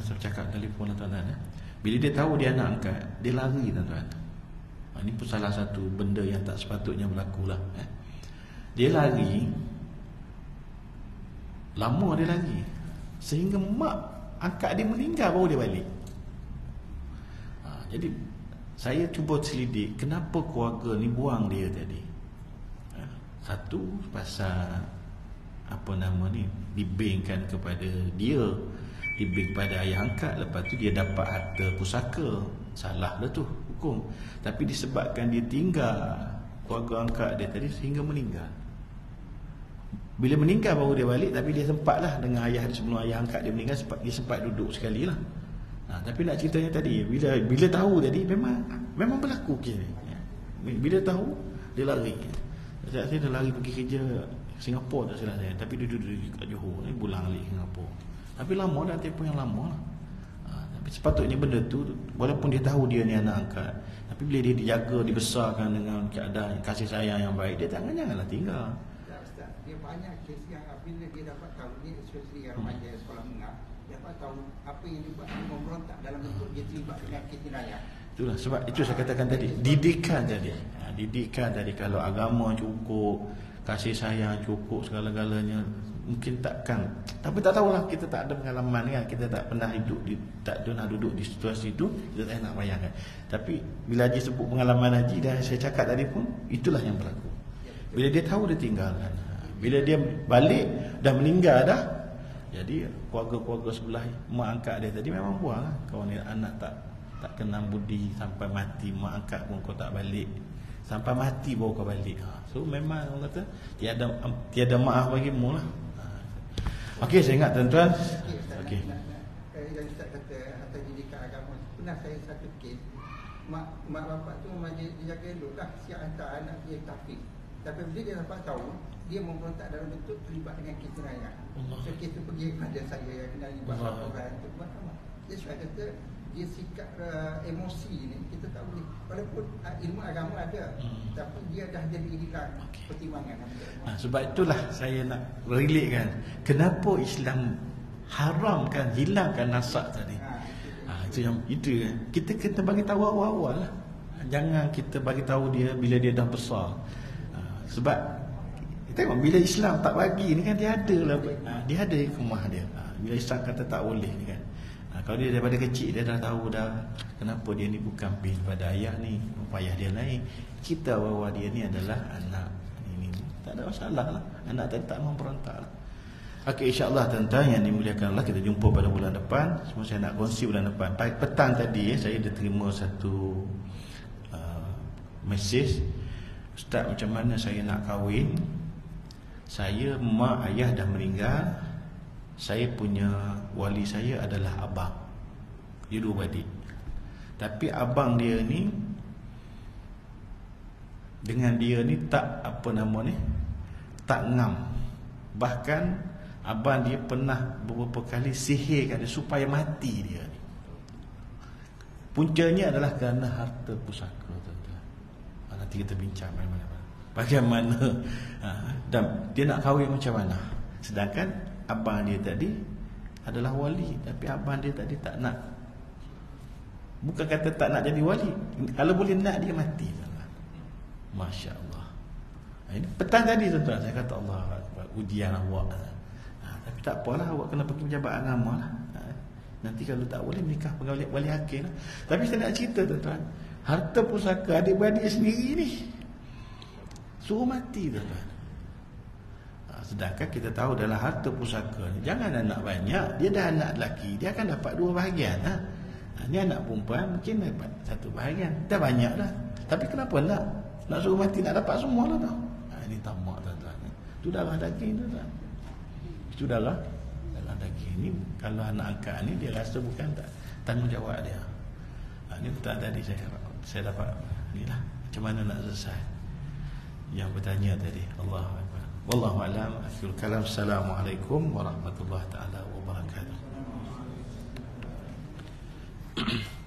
saya cakap telefon lah tuan-tuan, bila dia tahu dia anak angkat, dia lari tuan-tuan. Ini pun salah satu benda yang tak sepatutnya berlaku lah. Dia lari, lama dia lari, sehingga mak angkat dia meninggal baru dia balik. Jadi saya cuba selidik kenapa keluarga ni buang dia tadi. Satu, pasal apa nama ni, dibengkan kepada dia, dibeng pada ayah angkat. Lepas tu dia dapat harta pusaka. Salah dah tu hukum. Tapi disebabkan dia tinggal keluarga angkat dia tadi sehingga meninggal. Bila meninggal baru dia balik. Tapi dia sempatlah dengan ayah dia, sebelum ayah angkat dia meninggal, dia sempat duduk sekali lah. Tapi nak ceritanya tadi, bila tahu tadi, memang berlaku kes ni. Bila tahu, dia lari. Saya dah lari pergi kerja Singapura, tak salah saya. Tapi dia duduk kat Johor ni, pulang balik Singapura. Tapi lama dah, tempoh yang lama lah. Tapi sepatutnya benda tu, walaupun dia tahu dia ni anak angkat, tapi bila dia dijaga, dibesarkan dengan keadaan kasih sayang yang baik, dia janganlah tinggal. Ustaz, dia banyak kes yang bila dia dapat tahu, ni especially yang remaja sekolah menengah, dapat tahu apa yang dia buat, dia memberontak dalam bentuk dia terlibat dengan kes jenayah. Itulah sebab itu saya katakan tadi, didikan tadi. Didikan tadi, kalau agama cukup, kasih sayang cukup, segala-galanya, mungkin takkan. Tapi tak tahulah, kita tak ada pengalaman kan, kita tak pernah hidup tak pernah duduk di situasi itu, kita tak nak bayangkan. Tapi bila Haji sebut pengalaman Haji, dan saya cakap tadi pun, itulah yang berlaku. Bila dia tahu, dia tinggalkan. Bila dia balik dah meninggal dah, jadi keluarga-keluarga sebelah mak angkat dia tadi memang buang lah. Kau ni anak tak kenal budi, sampai mati mak angkat pun kau tak balik, sampai mati baru kau balik. So memang orang kata tiada maaf bagimu lah. Okey, saya ingat tuan-tuan. Okey. Yang Ustaz kata atas didikan agama, pernah saya satu kes, mak bapak tu memang dia jaga elok lah, siap hantar anak dia tahfiz. Tapi bila dia dapat tahu, dia memberontak dalam bentuk terlibat dengan kes jenayah. So kes tu pergi kepada saya yang kenal ibadah orang tu, dia sudah kata dia sikap emosi ni kita tak boleh, walaupun ilmu agama ada, tapi dia dah jadi hilang pertimbangan. Sebab itulah saya nak relate kan, kenapa Islam haramkan, hilangkan nasab tadi. Itu kan, kita kena bagi tahu awal-awal lah. Jangan kita bagi tahu dia bila dia dah besar. Sebab tengok, bila Islam tak bagi ni kan, dia ada lah, dia ada hikmah dia. Bila Islam kata tak boleh ni kan, kalau dia daripada kecil dia dah tahu dah kenapa dia ni bukan pilih pada ayah ni, payah dia naik, kita bahawa dia ni adalah anak ini, tak ada masalah lah. Anak tadi tak memberontak lah. Okey, insyaAllah tuan-tuan yang dimuliakan Allah, kita jumpa pada bulan depan. Semua saya nak kongsi bulan depan. Petang tadi saya dah terima satu mesej, Ustaz, macam mana saya nak kahwin? Saya, mak ayah dah meninggal, saya punya wali saya adalah abang. Dia dua beradik. Tapi abang dia ni, dengan dia ni tak apa nama ni, tak ngam. Bahkan abang dia pernah beberapa kali sihirkan dia supaya mati dia ni. Puncanya adalah kerana harta pusaka, tuan-tuan. Nanti kita bincang bagaimana dan dia nak kahwin macam mana. Sedangkan abang dia tadi adalah wali, tapi abang dia tadi tak nak. Bukan kata tak nak jadi wali, kalau boleh nak dia mati. Masya Allah. Ini petang tadi tuan-tuan saya kata, Allah Akbar, ujian awak. Tapi tak apalah, awak kena pergi pejabat agama lah. Nanti kalau tak boleh nikah pegawai wali hakim lah. Tapi saya nak cerita tuan-tuan, harta pusaka adik-beradik sendiri ni suruh mati tuan-tuan. Sedangkan kita tahu dalam harta pusaka ni, jangan anak banyak, dia dah anak lelaki, dia akan dapat 2 bahagian. Ni anak perempuan mungkin dapat 1 bahagian, dah banyak dah. Tapi kenapa nak suruh mati, nak dapat semua lah tau. Ini tamak tuan-tuan. Itu darah daging tuan-tuan. Itu darah daging ni. Kalau anak angkat ni, dia rasa bukan tanggungjawab dia. Ini petang tadi saya dapat ni lah, macam mana nak selesai. Yang bertanya tadi, Allahu Akbar. Wallahu a'lam. Akhirul kalam. Assalamualaikum warahmatullahi taala wabarakatuh.